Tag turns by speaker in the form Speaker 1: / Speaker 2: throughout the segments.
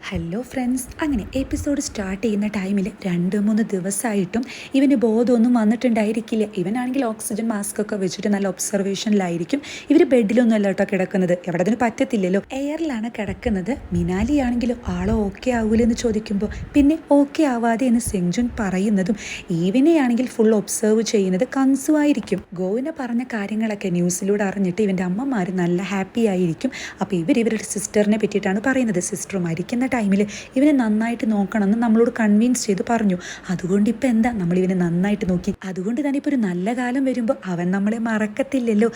Speaker 1: Hello friends, അങ്ങനെ episode start ചെയ്യുന്ന ടൈമിൽ 2-3 ദിവസമായിട്ടും ഇവന് ബോധമൊന്നും വന്നിട്ടുണ്ടായിരിക്കില്ല. ഇവനാണെങ്കിൽ ഓക്സിജൻ മാസ്ക് ഒക്കെ വെച്ചിട്ട് നല്ല ഒബ്സർവേഷനിലായിരിക്കും. ഇവർ ബെഡിലൊന്നും അല്ല കേട്ടോ കിടക്കുന്നത്, എവിടെ അതിന് പറ്റത്തില്ലല്ലോ, എയറിലാണ് കിടക്കുന്നത്. മിനാലി ആണെങ്കിലും ആളോ ഓക്കെ ആവൂലെന്ന് ചോദിക്കുമ്പോൾ പിന്നെ ഓക്കെ ആവാതെ എന്ന് സെങ്ജുൻ പറയുന്നതും ഈവനെയാണെങ്കിൽ ഫുൾ ഒബ്സർവ് ചെയ്യുന്നത് കൻസു ആയിരിക്കും. ഗോവിനെ പറഞ്ഞ കാര്യങ്ങളൊക്കെ ന്യൂസിലൂടെ അറിഞ്ഞിട്ട് ഇവൻ്റെ അമ്മമാർ നല്ല ഹാപ്പി ആയിരിക്കും. അപ്പോൾ ഇവരുടെ സിസ്റ്ററിനെ പറ്റിയിട്ടാണ് പറയുന്നത്. സിസ്റ്റർ മരിക്കുന്ന ടൈമിൽ ഇവനെ നന്നായിട്ട് നോക്കണമെന്ന് നമ്മളോട് കൺവിൻസ് ചെയ്ത് പറഞ്ഞു. അതുകൊണ്ട് ഇപ്പം എന്താ, നമ്മൾ ഇവനെ നന്നായിട്ട് നോക്കി. അതുകൊണ്ട് തന്നെ ഇപ്പോൾ ഒരു നല്ല കാലം വരുമ്പോൾ അവൻ നമ്മളെ മറക്കത്തില്ലല്ലോ.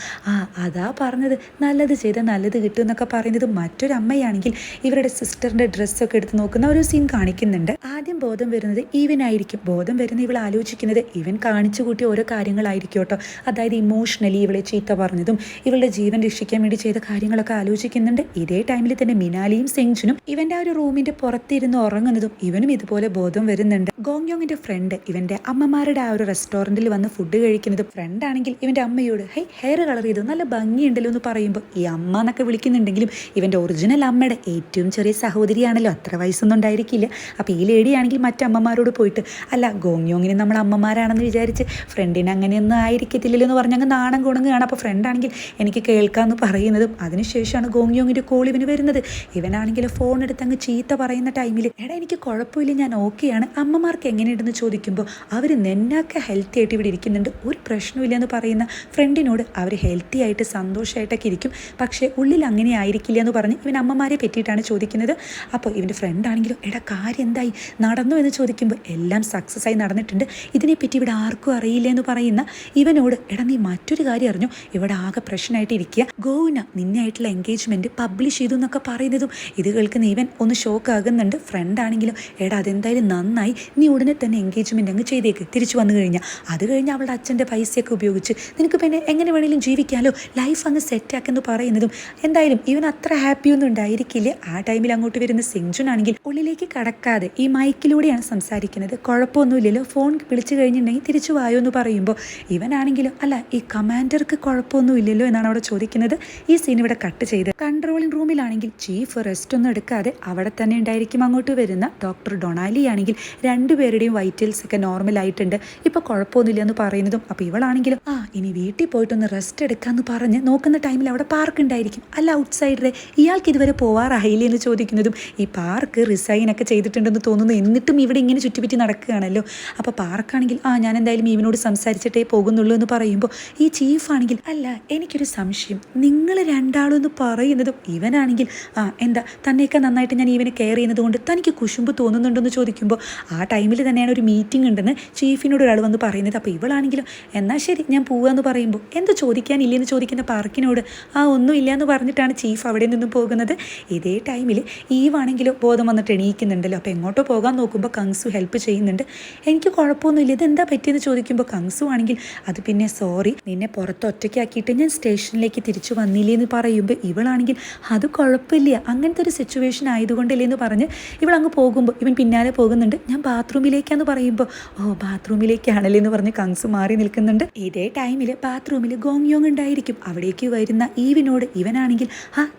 Speaker 1: അതാ പറഞ്ഞത്, നല്ലത് ചെയ്താൽ നല്ലത് കിട്ടും എന്നൊക്കെ പറയുന്നത്. മറ്റൊരു അമ്മയാണെങ്കിൽ ഇവരുടെ സിസ്റ്ററിൻ്റെ ഡ്രസ്സൊക്കെ എടുത്ത് നോക്കുന്ന ഒരു സീൻ കാണിക്കുന്നുണ്ട്. ആദ്യം ബോധം വരുന്നത് ഇവനായിരിക്കും. ബോധം വരുന്ന ഇവൾ ആലോചിക്കുന്നത് ഇവൻ കാണിച്ചു കൂട്ടിയ ഓരോ കാര്യങ്ങളായിരിക്കും കേട്ടോ. അതായത് ഇമോഷണലി ഇവളെ ചീത്ത പറഞ്ഞതും ഇവളുടെ ജീവൻ രക്ഷിക്കാൻ വേണ്ടി ചെയ്ത കാര്യങ്ങളൊക്കെ ആലോചിക്കുന്നുണ്ട്. ഇതേ ടൈമിൽ തന്നെ മിനാലിയും സെങ്ജുനും ഇവൻ്റെ ആ ഒരു റൂമിൻ്റെ പുറത്തിരുന്ന് ഉറങ്ങുന്നതും ഇവനും ഇതുപോലെ ബോധം വരുന്നുണ്ട്. ഗോങ്യോങ്ങിൻ്റെ ഫ്രണ്ട് ഇവൻ്റെ അമ്മമാരുടെ ആ ഒരു റെസ്റ്റോറൻറ്റിൽ വന്ന് ഫുഡ് കഴിക്കുന്നതും ഫ്രണ്ട് ആണെങ്കിൽ ഇവൻ്റെ അമ്മയോട് ഹെയർ കളർ ചെയ്തു നല്ല ഭംഗിയുണ്ടല്ലോ എന്ന് പറയുമ്പോൾ ഈ അമ്മ എന്നൊക്കെ വിളിക്കുന്നുണ്ടെങ്കിലും ഇവൻ്റെ ഒറിജിനൽ അമ്മയുടെ ഏറ്റവും ചെറിയ സഹോദരിയാണല്ലോ, അത്ര വയസ്സൊന്നും ഉണ്ടായിരിക്കില്ല. അപ്പോൾ ഈ ലേഡി ആണെങ്കിൽ മറ്റമ്മമാരോട് പോയിട്ട് അല്ല ഗോങ്യോങ്ങിന് നമ്മൾ അമ്മമാരാണെന്ന് വിചാരിച്ച് ഫ്രണ്ടിന് അങ്ങനെയൊന്നും ആയിരിക്കത്തില്ലല്ലോ എന്ന് പറഞ്ഞ് അങ്ങ് നാണം കുണങ്ങുകയാണ്. അപ്പോൾ ഫ്രണ്ടാണെങ്കിൽ എനിക്ക് കേൾക്കാമെന്ന് പറയുന്നതും അതിനുശേഷമാണ് ഗോങ്യോങ്ങിൻ്റെ കോൾ ഇവന് വരുന്നത്. ഇവനാണെങ്കിൽ ഫോൺ എടുത്ത് അങ്ങ് ചീത്ത പറയുന്ന ടൈമിൽ എടാ എനിക്ക് കുഴപ്പമില്ല, ഞാൻ ഓക്കെയാണ്, അമ്മമാർക്ക് എങ്ങനെയുണ്ടെന്ന് ചോദിക്കുമ്പോൾ അവർ നിന്നൊക്കെ ഹെൽത്തി ആയിട്ട് ഇവിടെ ഇരിക്കുന്നുണ്ട്, ഒരു പ്രശ്നമില്ല എന്ന് പറയുന്ന ഫ്രണ്ടിനോട് അവർ ഹെൽത്തി ആയിട്ട് സന്തോഷമായിട്ടൊക്കെ ഇരിക്കും, പക്ഷേ ഉള്ളിൽ അങ്ങനെ ആയിരിക്കില്ല എന്ന് പറഞ്ഞ് ഇവൻ അമ്മമാരെ പറ്റിയിട്ടാണ് ചോദിക്കുന്നത്. അപ്പോൾ ഇവൻ്റെ ഫ്രണ്ടാണെങ്കിലും എടാ കാര്യം എന്തായി നടന്നു എന്ന് ചോദിക്കുമ്പോൾ എല്ലാം സക്സസ് ആയി നടന്നിട്ടുണ്ട്, ഇതിനെപ്പറ്റി ഇവിടെ ആർക്കും അറിയില്ല എന്ന് പറയുന്ന ഇവനോട് എടാ നീ മറ്റൊരു കാര്യം അറിഞ്ഞു, ഇവിടെ ആകെ പ്രശ്നമായിട്ട് ഇരിക്കുക, ഗോവിന നിന്നായിട്ടുള്ള എൻഗേജ്മെൻറ്റ് പബ്ലിഷ് ചെയ്തു എന്നൊക്കെ പറയുന്നതും ഇത് കേൾക്കുന്ന ഇവൻ ഒന്ന് ഷോക്ക് ആകുന്നുണ്ട്. ഫ്രണ്ടാണെങ്കിലും എടാ അതെന്തായാലും നന്നായി, നീ ഉടനെ തന്നെ എൻഗേജ്മെൻറ്റ് അങ്ങ് ചെയ്തേക്ക്, തിരിച്ചു വന്നു കഴിഞ്ഞാൽ അത് കഴിഞ്ഞ് അവളുടെ അച്ഛൻ്റെ പൈസയൊക്കെ ഉപയോഗിച്ച് നിനക്ക് പിന്നെ എങ്ങനെ വേണമെങ്കിലും ജീവിക്കാമല്ലോ, ലൈഫ് അങ്ങ് സെറ്റാക്കെന്ന് പറയുന്നതും എന്തായാലും ഇവൻ അത്ര ഹാപ്പിയൊന്നും ഉണ്ടായിരിക്കില്ല. ആ ടൈമിൽ അങ്ങോട്ട് വരുന്ന സെങ്ജുൻ ആണെങ്കിൽ ഉള്ളിലേക്ക് കടക്കാതെ ഈ മൈക്കിലൂടെയാണ് സംസാരിക്കുന്നത്. കുഴപ്പമൊന്നുമില്ലല്ലോ, ഫോൺ വിളിച്ചു കഴിഞ്ഞിട്ടുണ്ടെങ്കിൽ തിരിച്ചു വായോ എന്ന് പറയുമ്പോൾ ഇവനാണെങ്കിലും അല്ല ഈ കമാൻഡർക്ക് കുഴപ്പമൊന്നുമില്ലല്ലോ എന്നാണ് അവിടെ ചോദിക്കുന്നത്. ഈ സീൻ ഇവിടെ കട്ട് ചെയ്ത് കൺട്രോളിംഗ് റൂമിലാണെങ്കിൽ ചീഫ് റെസ്റ്റ് ഒന്നും എടുക്കാതെ അവിടെ തന്നെ ഉണ്ടായിരിക്കും. അങ്ങോട്ട് വരുന്ന ഡോക്ടർ ഡൊണാലി ആണെങ്കിൽ രണ്ടുപേരുടെയും വൈറ്റൽസ് ഒക്കെ നോർമൽ ആയിട്ടുണ്ട്, ഇപ്പോൾ കുഴപ്പമൊന്നുമില്ല എന്ന് പറയുന്നതും അപ്പോൾ ഇവളാണെങ്കിലും ഇനി വീട്ടിൽ പോയിട്ടൊന്ന് റെസ്റ്റ് എടുക്കാമെന്ന് പറഞ്ഞ് നോക്കുന്ന ടൈമിൽ അവിടെ പാർക്ക് ഉണ്ടായിരിക്കും. അല്ല ഔട്ട് സൈഡറെ ഇയാൾക്ക് ഇതുവരെ പോവാറായില്ലേ എന്ന് ചോദിക്കുന്നതും ഈ പാർക്ക് റിസൈൻ ഒക്കെ ചെയ്തിട്ടുണ്ടെന്ന് തോന്നുന്നു, എന്നിട്ടും ഇവിടെ ഇങ്ങനെ ചുറ്റിപ്പറ്റി നടക്കുകയാണല്ലോ. അപ്പോൾ പാർക്കാണെങ്കിൽ ഞാൻ എന്തായാലും ഇവനോട് സംസാരിച്ചിട്ടേ പോകുന്നുള്ളൂ എന്ന് പറയുമ്പോൾ ഈ ചീഫാണെങ്കിൽ അല്ല എനിക്കൊരു സംശയം, നിങ്ങൾ രണ്ടാളും എന്ന് പറയുന്നതും ഇവനാണെങ്കിൽ എന്താ തന്നെയൊക്കെ നന്നായിട്ട് ഞാൻ ഇവനെ കെയർ ചെയ്യുന്നത് കൊണ്ട് തനിക്ക് കുശുമ്പ് തോന്നുന്നുണ്ടെന്ന് ചോദിക്കുമ്പോൾ ആ ടൈമിൽ തന്നെയാണ് ഒരു മീറ്റിംഗ് ഉണ്ടെന്ന് ചീഫിനോട് ഒരാൾ വന്ന് പറയുന്നത്. അപ്പോൾ ഇവളാണെങ്കിലും എന്നാൽ ശരി ഞാൻ പോവാന്ന് പറയുമ്പോൾ എന്ത് ചോദിക്കാനില്ലെന്ന് ചോദിക്കുന്ന പാർക്കിനോട് ഒന്നും ഇല്ല എന്ന് പറഞ്ഞിട്ടാണ് ചീഫ് അവിടെ നിന്നും പോകുന്നത്. ഇതേ ടൈമിൽ ഈവാണെങ്കിലും ബോധം വന്നിട്ട് എണീക്കുന്നുണ്ടല്ലോ. അപ്പോൾ എങ്ങോട്ടോ പോകാൻ നോക്കുമ്പോൾ കങ്സു ഹെൽപ്പ് ചെയ്യുന്നുണ്ട്. എനിക്ക് കുഴപ്പമൊന്നുമില്ല, ഇതെന്താ പറ്റിയെന്ന് ചോദിക്കുമ്പോൾ കങ്സു ആണെങ്കിൽ അത് പിന്നെ സോറി, നിന്നെ പുറത്ത് ഒറ്റയ്ക്കാക്കിയിട്ട് ഞാൻ സ്റ്റേഷനിലേക്ക് തിരിച്ചു വന്നില്ലേ എന്ന് പറയുമ്പോൾ ഇവളാണെങ്കിൽ അത് കുഴപ്പമില്ല, അങ്ങനത്തെ ഒരു സിറ്റുവേഷൻ ആയതുകൊണ്ടല്ലേ എന്ന് പറഞ്ഞ് ഇവളങ്ങ് പോകുമ്പോൾ ഇവൻ പിന്നാലെ പോകുന്നുണ്ട്. ഞാൻ ബാത്റൂമിലേക്കാന്ന് പറയുമ്പോൾ ബാത്റൂമിലേക്കാണല്ലേ എന്ന് പറഞ്ഞ് കങ്സു മാറി നിൽക്കുന്നുണ്ട്. ഇതേ ടൈമിൽ ബാത്റൂമിൽ ഗോങ്യോങ് ഉണ്ടായിരിക്കും. അവിടേക്ക് വരുന്ന ഈവിനോട് ഇവനാണെങ്കിൽ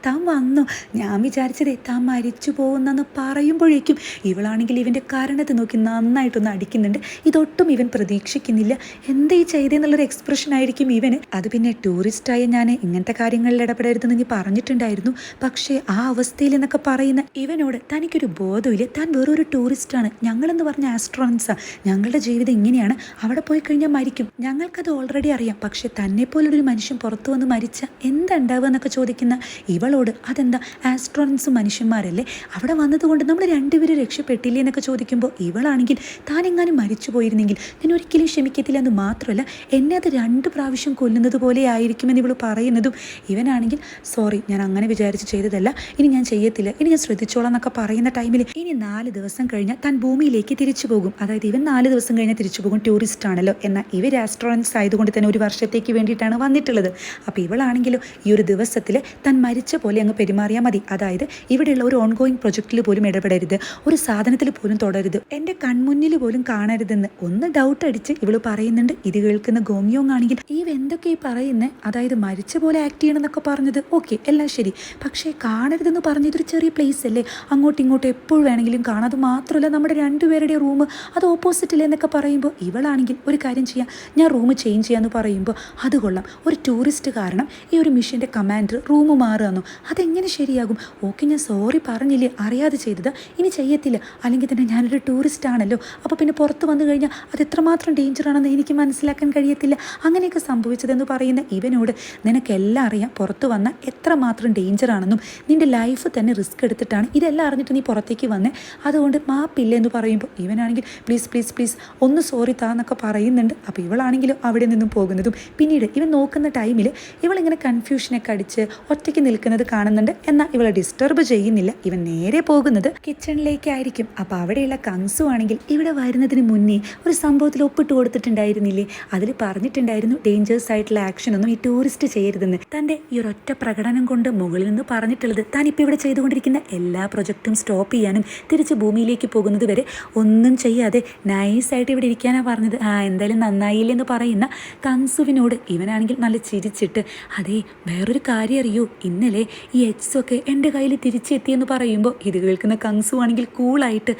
Speaker 1: താൻ വന്നോ, ഞാൻ വിചാരിച്ചതേ താൻ മരിച്ചു പോകുന്നെന്ന് പറയുമ്പോഴേക്കും ഇവളാണെങ്കിൽ ഇവൻ്റെ കാരണത്തെ നോക്കി നന്നായിട്ടൊന്ന് അടിക്കുന്നുണ്ട്. ഇതൊട്ടും ഇവൻ പ്രതീക്ഷിക്കുന്നില്ല, എന്താ ഈ ചെയ്തെന്നുള്ളൊരു എക്സ്പ്രഷൻ ആയിരിക്കും ഇവന്. അത് പിന്നെ ടൂറിസ്റ്റായ ഞാൻ ഇങ്ങനത്തെ കാര്യങ്ങളിൽ ഇടപെടരുതെന്ന് നീ പറഞ്ഞിട്ടുണ്ടായിരുന്നു, പക്ഷേ ആ അവസ്ഥയിൽ എന്നൊക്കെ പറയുന്ന ഇവനോട് തനിക്കൊരു ബോധമില്ല, താൻ വേറൊരു ടൂറിസ്റ്റാണ്, ഞങ്ങളെന്ന് പറഞ്ഞ ആസ്ട്രോണറ്റ്സാണ്, ഞങ്ങളുടെ ജീവിതം ഇങ്ങനെയാണ്, അവിടെ പോയി കഴിഞ്ഞാൽ മരിക്കും, ഞങ്ങൾക്കത് ഓൾറെഡി അറിയാം, പക്ഷേ തന്നെ പോലൊരു മനുഷ്യൻ പുറത്തു വന്ന് മരിച്ച എന്താ ഉണ്ടാവുക എന്നൊക്കെ ചോദിക്കുന്ന ഇവളോട് അതെന്താ ആസ്ട്രോണറ്റ്സ് മനുഷ്യന്മാരല്ലേ, അവിടെ വന്നതുകൊണ്ട് നമ്മൾ രണ്ടുപേരും രക്ഷപ്പെട്ടില്ലേ എന്നൊക്കെ ചോദിക്കുമ്പോൾ ഇവളാണെങ്കിൽ താനെങ്ങാനും മരിച്ചു പോയിരുന്നെങ്കിൽ ഞാൻ ഒരിക്കലും ക്ഷമിക്കത്തില്ല എന്ന് മാത്രമല്ല എന്നെ അത് 2 പ്രാവശ്യം കൊല്ലുന്നത് പോലെ ആയിരിക്കുമെന്ന് ഇവൾ പറയുന്നതും ഇവനാണെങ്കിൽ സോറി ഞാൻ അങ്ങനെ വിചാരിച്ച് ചെയ്തതല്ല, ഇനി ഞാൻ ചെയ്യത്തില്ല, ഇനി ഞാൻ ശ്രദ്ധിച്ചോളാം എന്നൊക്കെ പറയുന്ന ടൈമിൽ ഇനി 4 ദിവസം കഴിഞ്ഞാൽ താൻ ഭൂമിയിലേക്ക് തിരിച്ചു പോകും. അതായത് ഇവൻ 4 ദിവസം കഴിഞ്ഞാൽ തിരിച്ചു പോകും, ടൂറിസ്റ്റ് ആണല്ലോ, എന്നാൽ ഇവർ ആസ്ട്രോണറ്റ്സ് ആയതുകൊണ്ട് തന്നെ 1 വർഷത്തേക്ക് വേണ്ടിയിട്ടാണ് വന്നിട്ടുള്ളത്. അപ്പോൾ ഇവളാണെങ്കിലും ഈ ഒരു ദിവസത്തിൽ താൻ മരിച്ച പോലെ അങ്ങ് പെരുമാറിയാൽ മതി, അതായത് ഇവിടെയുള്ള ഒരു ഓൺഗോയിങ് പ്രൊജക്റ്റിൽ പോലും ഇടപെടരുത്, ഒരു സാധനത്തിൽ പോലും തുടരുത്, എൻ്റെ കൺമുന്നിൽ പോലും കാണരുതെന്ന് ഒന്ന് ഡൗട്ട് അടിച്ച് ഇവൾ പറയുന്നുണ്ട്. ഇത് കേൾക്കുന്ന ഗോങ്യോങ് ആണെങ്കിൽ എന്തൊക്കെ ഈ പറയുന്നത്, അതായത് മരിച്ച പോലെ ആക്ട് ചെയ്യണം എന്നൊക്കെ പറഞ്ഞത് ഓക്കെ എല്ലാം ശരി, പക്ഷേ കാണരുതെന്ന് പറഞ്ഞതൊരു ചെറിയ പ്ലേസ് അല്ലേ, അങ്ങോട്ടും ഇങ്ങോട്ടും എപ്പോഴും വേണമെങ്കിലും കാണാം. അത് മാത്രമല്ല നമ്മുടെ രണ്ടുപേരുടെ റൂം അത് ഓപ്പോസിറ്റില്ലേ എന്നൊക്കെ പറയുമ്പോൾ ഇവളാണെങ്കിൽ ഒരു കാര്യം ചെയ്യാം, ഞാൻ റൂം ചേഞ്ച് ചെയ്യാമെന്ന് പറയുമ്പോൾ അത് കൊള്ളാം, ഒരു ടൂറിസ്റ്റ് കാരണം ഈ ഒരു മിഷൻ്റെ കമാൻഡർ റൂം മാറുകയെന്നോ, അതെങ്ങനെ ശരിയാകും? ഓക്കെ ഞാൻ സോറി പറഞ്ഞില്ലേ, അറിയാതെ ചെയ്തത്, ഇനി ചെയ്യത്തില്ല. അല്ലെങ്കിൽ തന്നെ ഞാനൊരു ടൂറിസ്റ്റ് ആണല്ലോ, അപ്പോൾ പിന്നെ പുറത്ത് വന്നു കഴിഞ്ഞാൽ അത് എത്രമാത്രം ഡേഞ്ചറാണെന്ന് എനിക്ക് മനസ്സിലാക്കാൻ കഴിയത്തില്ല. അങ്ങനെയൊക്കെ സംഭവിച്ചതെന്ന് പറയുന്ന ഇവനോട് നിനക്കെല്ലാം അറിയാം പുറത്ത് വന്നാൽ എത്രമാത്രം ഡേഞ്ചറാണെന്നും നിൻ്റെ ലൈഫ് തന്നെ റിസ്ക് എടുത്തിട്ടാണ് ഇതെല്ലാം അറിഞ്ഞിട്ട് നീ പുറത്തേക്ക് വന്നേ, അതുകൊണ്ട് മാപ്പില്ല എന്ന് പറയുമ്പോൾ ഇവനാണെങ്കിൽ പ്ലീസ് പ്ലീസ് പ്ലീസ് ഒന്ന് സോറി താന്നൊക്കെ പറയുന്നുണ്ട്. അപ്പോൾ ഇവളാണെങ്കിലും അവിടെ നിന്നും പോകുന്നതും പിന്നീട് ഇവൻ നോക്കുന്ന ടൈമിൽ ഇവളിങ്ങനെ കൺഫ്യൂഷനൊക്കെ അടിച്ച് ഒറ്റയ്ക്ക് നിൽക്കുന്നത് കാണുന്നുണ്ട്. എന്നാൽ ഇവളെ ഡിസ്റ്റർബ് ചെയ്യുന്നില്ല. ഇവൻ നേരെ പോകുന്നത് കിച്ചണിലേക്കായിരിക്കും. അപ്പോൾ അവിടെയുള്ള കങ്സു ആണെങ്കിൽ ഇവിടെ വരുന്നതിന് മുന്നേ ഒരു സംഭവത്തിൽ ഒപ്പിട്ട് കൊടുത്തിട്ടുണ്ടായിരുന്നില്ലേ, അതിൽ പറഞ്ഞിട്ടുണ്ടായിരുന്നു ഡേഞ്ചേഴ്സ് ആയിട്ടുള്ള ആക്ഷൻ ഒന്നും ഈ ടൂറിസ്റ്റ് ചെയ്യരുതെന്ന്. തൻ്റെ ഈ ഒരൊറ്റ പ്രകടനം കൊണ്ട് മുകളിൽ നിന്ന് പറഞ്ഞിട്ടുള്ളത് താനിപ്പോൾ ഇവിടെ ചെയ്തുകൊണ്ടിരിക്കുന്ന എല്ലാ പ്രൊജക്റ്റും സ്റ്റോപ്പ് ചെയ്യാനും തിരിച്ച് ഭൂമിയിലേക്ക് പോകുന്നത് വരെ ഒന്നും ചെയ്യാതെ നൈസായിട്ട് ഇവിടെ ഇരിക്കാനാണ് പറഞ്ഞത്. എന്തായാലും നന്നായില്ലെന്ന് പറയുന്ന കങ്സുവിനോട് ഇവനാണെങ്കിൽ നല്ല ചിരിച്ചിട്ട്, അതേ വേറൊരു കാര്യം അറിയൂ, ഇന്നലെ ഈ എക്സൊക്കെ എൻ്റെ കയ്യിൽ തിരിച്ചെത്തിയെന്ന് പറയുമ്പോൾ ഇത് കേൾക്കുന്ന കങ്സു ആണെങ്കിൽ കൂളായിട്ട്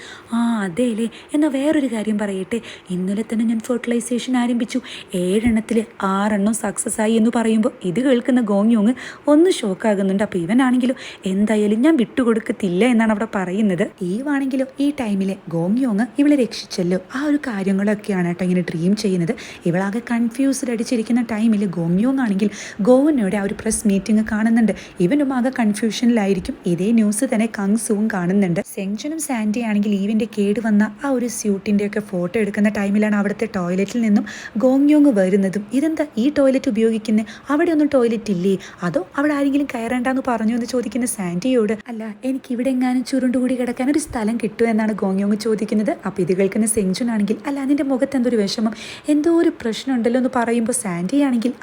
Speaker 1: അതേലേ, എന്നാൽ വേറൊരു കാര്യം പറയട്ടെ, ഇന്നലെ തന്നെ ഞാൻ ഫെർട്ടിലൈസേഷൻ ആരംഭിച്ചു, 7 എണ്ണത്തിൽ 6 എണ്ണം സക്സസ് ആയി എന്ന് പറയുമ്പോൾ ഇത് കേൾക്കുന്ന ഗോങ്യോങ് ഒന്ന് ഷോക്കാകുന്നുണ്ട്. അപ്പോൾ ഇവനാണെങ്കിലും എന്തായാലും ഞാൻ വിട്ടുകൊടുക്കത്തില്ല എന്നാണ് അവിടെ പറയുന്നത്. ഈവാണെങ്കിലും ഈ ടൈമിൽ ഗോങ്യോങ് ഇവളെ രക്ഷിച്ചല്ലോ, ആ ഒരു കാര്യങ്ങളൊക്കെയാണ് കേട്ടോ ഇങ്ങനെ ഡ്രീം ചെയ്യുന്നത്. ഇവളാകെ കൺഫ്യൂസ്ഡ് അടിച്ചിരിക്കുന്ന ടൈമിൽ ഗോങ്യോങ് ആണെങ്കിൽ ഗോവനോടെ ആ ഒരു പ്രസ് മീറ്റിംഗ് കാണുന്നുണ്ട്. ഇവനും ആകെ കൺഫ്യൂഷനിലായിരിക്കും. ഇതേ ന്യൂസ് തന്നെ കങ്സുവും കാണുന്നുണ്ട്. സെങ്ജനും സാൻഡി ആണെങ്കിൽ ഈവിൻ്റെ കേട് വന്ന ആ ഒരു സ്യൂട്ടിൻ്റെയൊക്കെ ഫോട്ടോ എടുക്കുന്ന ടൈമിലാണ് അവിടുത്തെ ടോയ്ലറ്റിൽ നിന്നും ഗോങ്യോങ് വരുന്നതും. ഇതെന്താ ഈ ടോയ്ലറ്റ് ഉപയോഗിക്കുന്നത്, അവിടെ ഒന്നും ടോയ്ലറ്റ് ഇല്ലേ, അതോ അവിടെ ആരെങ്കിലും കയറേണ്ടെന്ന് പറഞ്ഞു എന്ന് ചോദിക്കുന്ന സാൻഡിയോട്, അല്ല എനിക്ക് ഇവിടെ എങ്ങാനും ചുരുണ്ടുകൂടി കിടക്കാൻ ഒരു സ്ഥലം കിട്ടുമോ എന്നാണ് ഗോങ്യോങ് ചോദിക്കുന്നത്. അപ്പോൾ ഇത് കേൾക്കുന്ന സെങ്ജുൻ ആണെങ്കിൽ, അല്ല അതിൻ്റെ മുഖത്ത് എന്തൊരു വിഷമം, എന്തോ ഒരു പ്രശ്നം ഉണ്ടല്ലോ എന്ന് പറയുമ്പോൾ സാൻഡി ആണെങ്കിൽ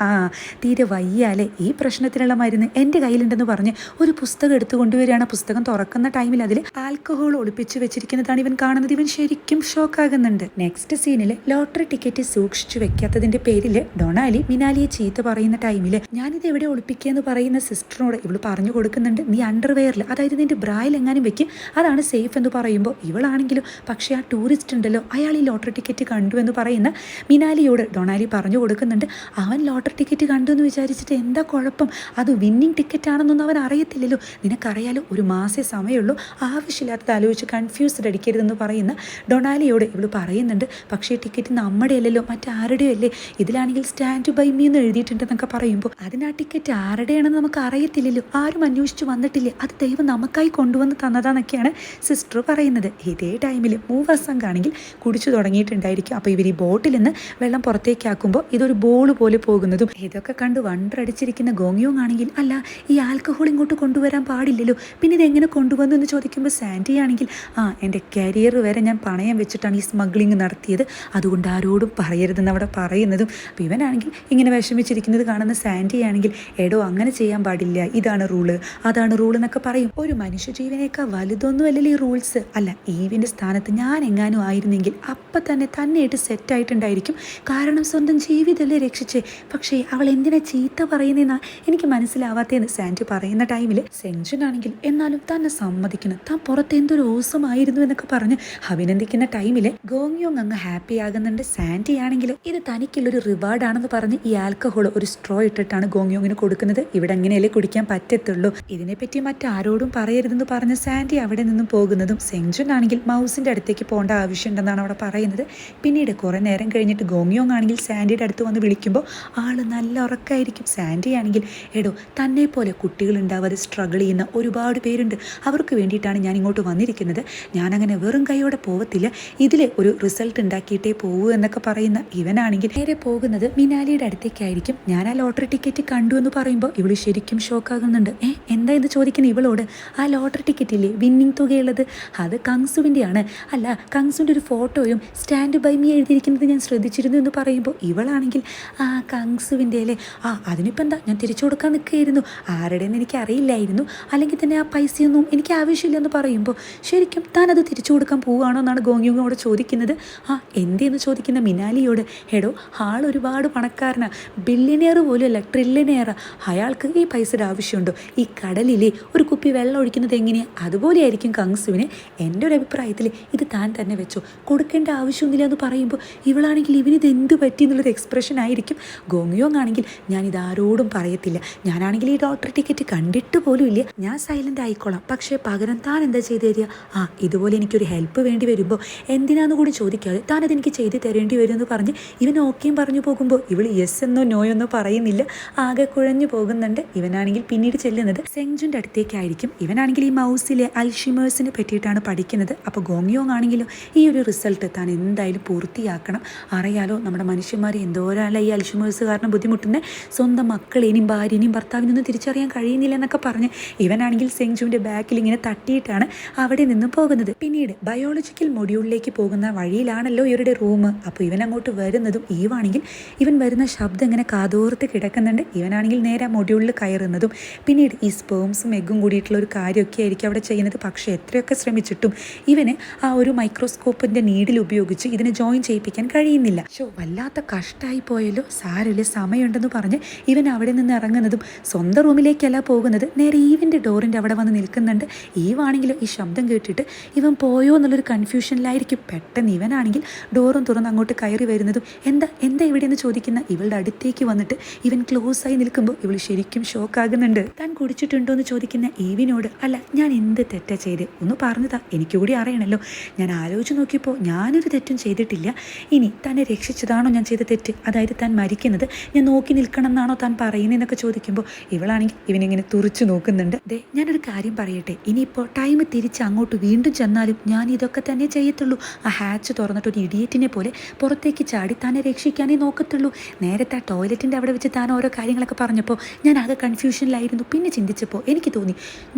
Speaker 1: തീരെ വയ്യാലേ, ഈ പ്രശ്നത്തിനുള്ള മരുന്ന് എൻ്റെ കയ്യിലുണ്ടെന്ന് പറഞ്ഞ് ഒരു പുസ്തകം എടുത്തു കൊണ്ടുവരികയാണ്. പുസ്തകം തുറക്കുന്ന ടൈമിൽ അതിൽ ആൽക്കഹോൾ ഒളിപ്പിച്ച് വെച്ചിരിക്കുന്നതാണ് ഇവൻ കാണുന്നത്. ഇവൻ ശരിക്കും ഷോക്കാകുന്നുണ്ട്. നെക്സ്റ്റ് സീനിൽ ലോട്ടറി ടിക്കറ്റ് സൂക്ഷിച്ചു വെക്കാത്തതിൻ്റെ പേരിൽ ഡൊണാലി മിനാലിയെ ചീത്ത പറയുന്ന ടൈമിൽ ഞാനിത് എവിടെ ഒളിപ്പിക്കുക എന്ന് പറയുന്ന സിസ്റ്ററിനോട് ഇവള് പറഞ്ഞു കൊടുക്കുന്നുണ്ട്, നീ അണ്ടർവെയറിൽ, അതായത് നിൻ്റെ ബ്രായിൽ എങ്ങാനും വെക്കും, അതാണ് സേഫ് എന്ന് പറയുമ്പോൾ ഇവളാണെങ്കിലും പക്ഷേ ആ ടൂറിസ്റ്റ് ഉണ്ടല്ലോ അയാൾ ഈ ലോട്ടറി ടിക്കറ്റ് കണ്ടു എന്ന് പറയുന്ന മിനാലിയോട് ഡൊണാലി പറഞ്ഞു കൊടുക്കുന്നുണ്ട്. അവൻ ലോട്ടറി ടിക്കറ്റ് കണ്ടു എന്ന് വിചാരിച്ചിട്ട് എന്താ കുഴപ്പം, അത് വിന്നിങ് ടിക്കറ്റ് ആണെന്നൊന്നും അവൻ അറിയത്തില്ലല്ലോ, നിനക്കറിയാലോ ഒരു മാസേ സമയമുള്ളൂ, ആവശ്യമില്ലാത്തത് ആലോചിച്ച് കൺഫ്യൂസ്ഡ് അടിക്കരുതെന്ന് പറയുന്ന ഡൊണാലിയോട് ഇവള് പറയുന്നുണ്ട്. പക്ഷേ ടിക്കറ്റ് നമ്മുടെ അല്ലല്ലോ മറ്റാരുടെയോ അല്ലേ, ഇതിലാണെങ്കിൽ സ്റ്റാൻഡ് ബൈ മീ എന്ന് എഴുതിയിട്ടുണ്ടെന്നൊക്കെ പറയുമ്പോൾ അതിനാ ടിക്കറ്റ് ആരുടെയാണെന്ന് നമുക്ക് അറിയത്തില്ലല്ലോ, ആരും അന്വേഷിച്ച് വന്നിട്ടില്ലേ, അത് ദൈവം നമുക്കായി കൊണ്ടുവന്ന് തന്നതാന്നൊക്കെയാണ് സിസ്റ്റർ പറയുന്നത്. ഇതേ ടൈമിൽ മൂവസങ്കാണെങ്കിൽ കുടിച്ചു തുടങ്ങിയിട്ടുണ്ടായിരിക്കും. അപ്പോൾ ഇവർ ഈ ബോട്ടിൽ നിന്ന് വെള്ളം പുറത്തേക്കാക്കുമ്പോൾ ഇതൊരു ബോൾ പോലെ പോകുന്നതും ഇതൊക്കെ കണ്ട് വണ്ടടിച്ചിരിക്കുന്ന ഗോങ്യോങ് ആണെങ്കിൽ, അല്ല ഈ ആൽക്കഹോൾ ഇങ്ങോട്ട് കൊണ്ടുവരാൻ പാടില്ലല്ലോ, പിന്നെ ഇതെങ്ങനെ കൊണ്ടുവന്നു എന്ന് ചോദിക്കുമ്പോൾ സാൻഡി ആണെങ്കിൽ, എൻ്റെ കരിയർ വരെ ഞാൻ പണയം വെച്ചിട്ടാണ് ഈ സ്മഗ്ലിങ് നടത്തിയത്, അതുകൊണ്ട് ആരോടും പറയരുതെന്ന് അവിടെ പറയുന്നതും. അപ്പോൾ ഇവനാണെങ്കിൽ ഇങ്ങനെ വിഷമിച്ചിരിക്കുന്നത് കാണുന്ന സാൻഡി ആണെങ്കിൽ, എടോ അങ്ങനെ ചെയ്യാൻ പാടില്ല, ഇതാണ് റൂള് അതാണ് റൂൾ എന്നൊക്കെ പറയും. ഒരു മനുഷ്യജീവനേക്കാൾ വലുതൊന്നും അല്ലല്ലോ ഈ റൂൾസ്. അല്ല ഈവിൻ്റെ സ്ഥാനത്ത് ഞാൻ എങ്ങാനും ആയിരുന്നെങ്കിൽ അപ്പം തന്നെയായിട്ട് സെറ്റായിട്ടുണ്ടായിരിക്കും, കാരണം സ്വന്തം ജീവിതമല്ലേ രക്ഷിച്ചേ. പക്ഷേ അവൾ എന്തിനാ ചീത്ത പറയുന്നതെന്നാ എനിക്ക് മനസ്സിലാവാത്തതെന്ന് സാൻഡി പറയുന്ന ടൈമിൽ സെങ്ജുൻ ആണെങ്കിൽ എന്നാലും തന്നെ സമ്മതിക്കണം, താൻ പുറത്ത് എന്തൊരു ഓസമായിരുന്നു എന്നൊക്കെ പറഞ്ഞ് അഭിനന്ദിക്കുന്ന ടൈമിൽ ഗോങ്യോങ് അങ്ങ് ഹാപ്പി ആകുന്നുണ്ട്. സാൻഡി ആണെങ്കിൽ ഇത് തനിക്കുള്ളൊരു റിവാർഡാണെന്ന് പറഞ്ഞ് ഈ ആൽക്കഹോൾ ഒരു സ്ട്രോ ഇട്ടിട്ടാണ് ഗോങ്യോങ്ങിന് കൊടുക്കുന്നത്. ഇവിടെ എങ്ങനെയല്ലേ കുടിക്കാൻ പറ്റത്തുള്ളൂ, ഇതിനെപ്പറ്റി മറ്റാരോടും പറയരുതെന്ന് പറഞ്ഞ് സാൻഡി അവിടെ നിന്നും പോകുന്നതും സെങ്ജുൻ ആണെങ്കിൽ മൗസിൻ്റെ അടുത്തേക്ക് പോകേണ്ട ആവശ്യമുണ്ടെന്നാണ് അവിടെ പറയുന്നത്. പിന്നീട് കുറേ നേരം കഴിഞ്ഞിട്ട് ഗോങ്യോങ് ആണെങ്കിൽ സാൻഡിയുടെ അടുത്ത് വന്ന് വിളിക്കുമ്പോൾ ആള് നല്ല ഉറക്കമായിരിക്കും. സാൻഡി ആണെങ്കിൽ, എടോ തന്നെ പോലെ കുട്ടികൾ ഉണ്ടാവാതെ സ്ട്രഗിൾ ചെയ്യുന്ന ഒരുപാട് പേരുണ്ട്, അവർക്ക് വേണ്ടിയിട്ടാണ് ഞാൻ ഇങ്ങോട്ട് വന്നിരിക്കുന്നത്, ഞാനങ്ങനെ വെറും കൈയോടെ പോകത്തില്ല, ഇതിൽ ഒരു റിസൾട്ട് ഉണ്ടാക്കിയിട്ടേ പോകൂ എന്നൊക്കെ പറയുന്ന ഇവനാണെങ്കിൽ നേരെ പോകുന്നത് മിനാലിയുടെ അടുത്തേക്കായിരിക്കും. ഞാൻ ആ ലോട്ടറി ടിക്കറ്റ് കണ്ടു എന്ന് പറയുമ്പോൾ ഇവള് ശരിക്കും ഷോക്കാകുന്നുണ്ട്. എന്താ എന്ന് ചോദിക്കുന്ന ഇവളോട്, ആ ലോട്ടറി ടിക്കറ്റ് ഇല്ലേ വിന്നിങ് തുകയുള്ളത്, അത് കങ്സുവിൻ്റെ ആണ്, അല്ല കങ്സുവിൻ്റെ ഒരു ഫോട്ടോയും സ്റ്റാൻഡ് ബൈ മീ എഴുതിയിരിക്കുന്നത് ഞാൻ ശ്രദ്ധിച്ചിരുന്നു എന്ന് പറയുമ്പോൾ ഇവളാണെങ്കിൽ, കങ്സുവിൻ്റെ അല്ലേ, അതിനിപ്പോൾ എന്താ ഞാൻ തിരിച്ചു കൊടുക്കാൻ നിൽക്കുകയായിരുന്നു, ആരുടെയെന്ന് എനിക്ക് അറിയില്ലായിരുന്നു, അല്ലെങ്കിൽ തന്നെ ആ പൈസയൊന്നും എനിക്ക് ആവശ്യമില്ല എന്ന് പറയുമ്പോൾ ശരിക്കും താനത് തിരിച്ചു കൊടുക്കാൻ പോവുകയാണോ എന്നാണ് ഗോങ്യോങ്ങോട് ചോദിക്കുന്നത്. എന്തെന്ന് ചോദിക്കുന്ന മിനാലിയോട്, എടോ ആൾ ഒരുപാട് പണക്കാരനാണ്, ബില്യനെയർ പോലും അല്ല ട്രില്യനെയറാ, അയാൾക്ക് ഈ പൈസയുടെ ആവശ്യമുണ്ടോ, ഈ കടലിലെ ഒരു കുപ്പി വെള്ളം ഒഴിക്കുന്നത് എങ്ങനെയാണ് അതുപോലെയായിരിക്കും കങ്സുവിന്. എൻ്റെ ഒരു അഭിപ്രായത്തിൽ ഇത് താൻ തന്നെ വെച്ചോ, കൊടുക്കേണ്ട ആവശ്യമൊന്നുമില്ല എന്ന് പറയുമ്പോൾ ഇവളാണെങ്കിൽ ഇവനിത് എന്ത് പറ്റി എന്നുള്ളൊരു എക്സ്പ്രഷൻ ആയിരിക്കും. ഗോങ്യോങ് ആണെങ്കിൽ ഞാൻ ഇതാരോടും പറയത്തില്ല, ഞാനാണെങ്കിൽ ഈ ഡോക്ടർ ടിക്കറ്റ് കണ്ടിട്ട് പോലും ഇല്ല, ഞാൻ സൈലൻ്റ് ആയിക്കോളാം, പക്ഷേ പകരം താൻ എന്താ ചെയ്തു തരിക? ഇതുപോലെ എനിക്കൊരു ഹെൽപ്പ് വേണ്ടി വരുമ്പോൾ എന്തിനാന്ന് കൂടി ചോദിക്കാതെ താൻ അതെനിക്ക് ചെയ്ത് തരേണ്ടി വരും എന്ന് പറഞ്ഞ് ഇവൻ ഓക്കെയും പറഞ്ഞു പോകുമ്പോൾ ഇവൾ യെസ് എന്നോ നോ എന്നോ പറയുന്നില്ല, ആകെ കുഴഞ്ഞു പോകുന്നുണ്ട്. ഇവനാണെങ്കിൽ പിന്നീട് ചെല്ലുന്നത് സെങ്ജുൻ്റെ അടുത്തേക്കായിരിക്കും. ഇവനാണെങ്കിൽ ഈ മൗസിലെ അൽഷിമേഴ്സിനെ പറ്റിയിട്ടാണ് പഠിക്കുന്നത്. അപ്പോൾ ഗോങ്യോങ് ആണെങ്കിലും ഈ ഒരു റിസൾട്ട് താൻ എന്തായാലും പൂർത്തിയാക്കണം. അറിയാലോ നമ്മുടെ മനുഷ്യന്മാർ എന്തോരല്ല ഈ അൽഷിമേഴ്സ് കാരണം ബുദ്ധിമുട്ടുന്നത്, സ്വന്തം മക്കളേനും ഭാര്യനെയും ഭർത്താവിനൊന്നും തിരിച്ചറിയാൻ കഴിയുന്നില്ല എന്നൊക്കെ പറഞ്ഞ് ഇവനാണെങ്കിൽ സെങ്ജുവിൻ്റെ ബാക്കിൽ ഇങ്ങനെ തട്ടിയിട്ടാണ് അവിടെ നിന്ന് പോകുന്നത്. പിന്നീട് ബയോളജിക്കൽ മൊഡ്യൂളിലേക്ക് പോകുന്ന വഴിയിലാണല്ലോ ഇവരുടെ റൂം. അപ്പോൾ ഇവൻ അങ്ങോട്ട് വരുന്നതും ഈവാണെങ്കിൽ ഇവൻ വരുന്ന ശബ്ദം ഇങ്ങനെ കാതോർത്ത് കിടക്കുന്നുണ്ട്. ഇവനാണെങ്കിൽ നേരെ മൊഡ്യൂളിൽ കയറുന്നതും പിന്നീട് ഈ സ്പേംസും എഗ്ഗും കൂടിയിട്ടുള്ള ഒരു കാര്യമൊക്കെ ആയിരിക്കും അവിടെ ചെയ്യുന്നത്. പക്ഷേ എത്രയൊക്കെ ശ്രമിച്ചിട്ടും ഇവന് ആ ഒരു മൈക്രോസ്കോപ്പിൻ്റെ നീഡിൽ ഉപയോഗിച്ച് ഇതിനെ ജോയിൻ ചെയ്യിപ്പിക്കാൻ കഴിയുന്നില്ല. വല്ലാത്ത കഷ്ടമായി പോയല്ലോ, സാരമില്ല സമയമുണ്ടെന്ന് പറഞ്ഞ് ഇവൻ അവിടെ നിന്ന് ഇറങ്ങുന്നതും സ്വന്തം റൂമിലേക്കല്ല പോകുന്നത്, നേരെ ഈവിൻ്റെ ഡോറിൻ്റെ അവിടെ വന്ന് നിൽക്കുന്നുണ്ട്. ഈവാണെങ്കിലും ഈ ശബ്ദം കേട്ടിട്ട് ഇവൻ പോയോ എന്നുള്ളൊരു കൺഫ്യൂഷനിലായിരിക്കും. പെട്ടെന്ന് ഇവനാണെങ്കിൽ ഡോറും തുറന്ന് അങ്ങോട്ട് കയറി വരുന്നതും എന്താ ഇവിടെ എന്ന് ചോദിക്കുന്ന ഇവളുടെ അടുത്തേക്ക് വന്നിട്ട് ഇവൻ ക്ലോസ് ആയി നിൽക്കുമ്പോൾ ഇവൾ ശരിക്കും ഷോക്കാകുന്നുണ്ട്. താൻ കുടിച്ചിട്ടുണ്ടോ എന്ന് ചോദിക്കുന്ന ഈവിനോട് അല്ല ഞാൻ എന്ത് തെറ്റാ ചെയ്ത് ഒന്ന് പറഞ്ഞതാ, എനിക്ക് കൂടി അറിയണമല്ലോ. ഞാൻ ആലോചിച്ച് നോക്കിയപ്പോൾ ഞാനൊരു തെറ്റും ചെയ്തിട്ടില്ല. ഇനി തന്നെ രക്ഷിച്ചതാണോ ഞാൻ ചെയ്ത തെറ്റ്, അതായത് താൻ മരിക്കുന്നത് ഞാൻ നോക്കി നിൽക്കണം എന്നാണോ താൻ പറയുന്നതെന്നൊക്കെ ചോദിക്കുമ്പോൾ ഇവളാണെങ്കിൽ ഇവനിങ്ങനെ തുറിച്ചു നോക്കുന്നുണ്ട്. ഞാനൊരു കാര്യം പറയട്ടെ, ഇനിയിപ്പോൾ ടൈം തിരിച്ച് അങ്ങോട്ട് വീണ്ടും ചെന്നാലും ഞാൻ ഇതൊക്കെ തന്നെ ചെയ്യത്തുള്ളൂ. ആ ഹാച്ച് തുറന്നിട്ട് ഒരു ഇഡിയറ്റിനെ പോലെ പുറത്തേക്ക് ചാടി തന്നെ രക്ഷിക്കാനേ നോക്കത്തുള്ളൂ. നേരത്തെ ആ ടോയ്ലറ്റിൻ്റെ അവിടെ വെച്ച് താൻ ഓരോ കാര്യങ്ങളൊക്കെ പറഞ്ഞപ്പോൾ ഞാൻ ആകെ കൺഫ്യൂഷനിലായിരുന്നു. പിന്നെ ചിന്തിച്ചപ്പോൾ എനിക്ക് തോന്നി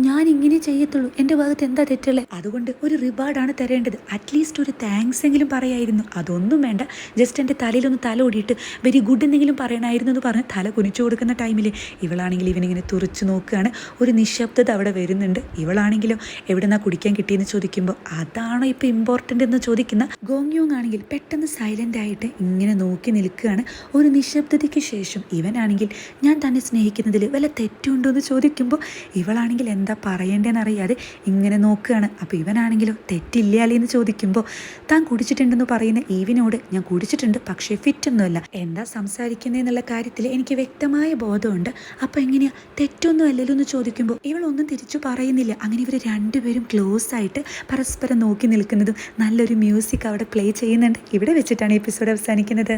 Speaker 1: ഞാൻ ഇങ്ങനെ ചെയ്യത്തുള്ളൂ, എൻ്റെ ഭാഗത്ത് എന്താ തെറ്റുള്ളത്, അതുകൊണ്ട് ഒരു റിവാർഡാണ് തരേണ്ടത്, അറ്റ്ലീസ്റ്റ് ഒരു താങ്ക്സ് എങ്കിലും പറയായിരുന്നു. അതൊന്നും വേണ്ട, ജസ്റ്റ് എൻ്റെ തലയിലൊന്ന് തല ഓടിയിട്ട് വെരി ഗുഡ് എന്തെങ്കിലും പറയണമായിരുന്നു എന്ന് പറഞ്ഞ് തല കുനിച്ചു കൊടുക്കുന്ന ടൈമിൽ ഇവളാണെങ്കിൽ ഇവനിങ്ങനെ തുറച്ചു നോക്കുകയാണ്. ഒരു നിശബ്ദത അവിടെ വരുന്നുണ്ട്. ഇവളാണെങ്കിലോ എവിടെന്നാ കുടിക്കാൻ കിട്ടിയെന്ന് ചോദിക്കുമ്പോൾ അതാണോ ഇപ്പോൾ ഇമ്പോർട്ടൻ്റ് എന്ന് ചോദിക്കുന്ന ഗോങ്യോങ് ആണെങ്കിൽ പെട്ടെന്ന് സൈലൻ്റ് ആയിട്ട് ഇങ്ങനെ നോക്കി നിൽക്കുകയാണ്. ഒരു നിശബ്ദതയ്ക്ക് ശേഷം ഇവനാണെങ്കിൽ ഞാൻ തന്നെ സ്നേഹിക്കുന്നതിൽ വല്ല തെറ്റുണ്ടോ എന്ന് ചോദിക്കുമ്പോൾ ഇവളാണെങ്കിൽ എന്താ പറയേണ്ടതെന്ന് അറിയാതെ ഇങ്ങനെ നോക്കുകയാണ്. അപ്പോൾ ഇവനാണെങ്കിലോ തെറ്റില്ല അല്ലേ എന്ന് ചോദിക്കുമ്പോൾ താൻ കുടിച്ചിട്ടുണ്ടെന്ന് പറയുന്ന ഈവിനോട് ഞാൻ കുടിച്ചിട്ടുണ്ട് പക്ഷേ ഫിറ്റൊന്നുമല്ല, എന്താ സംസാരിക്കുന്നതെന്നുള്ള കാര്യത്തിൽ എനിക്ക് വ്യക്തമായ ബോധമുണ്ട്, അപ്പോൾ എങ്ങനെയാ തെറ്റൊന്നും അല്ലല്ലോ എന്ന് ചോദിക്കുമ്പോൾ ഇവളൊന്നും തിരിച്ചു പറയുന്നില്ല. അങ്ങനെ ഇവർ രണ്ടുപേരും ക്ലോസ് ആയിട്ട് പരസ്പരം നോക്കി നിൽക്കുന്നതും നല്ലൊരു മ്യൂസിക് അവിടെ പ്ലേ ചെയ്യുന്നുണ്ട്. ഇവിടെ വെച്ചിട്ടാണ് എപ്പിസോഡ് അവസാനിക്കുന്നത്.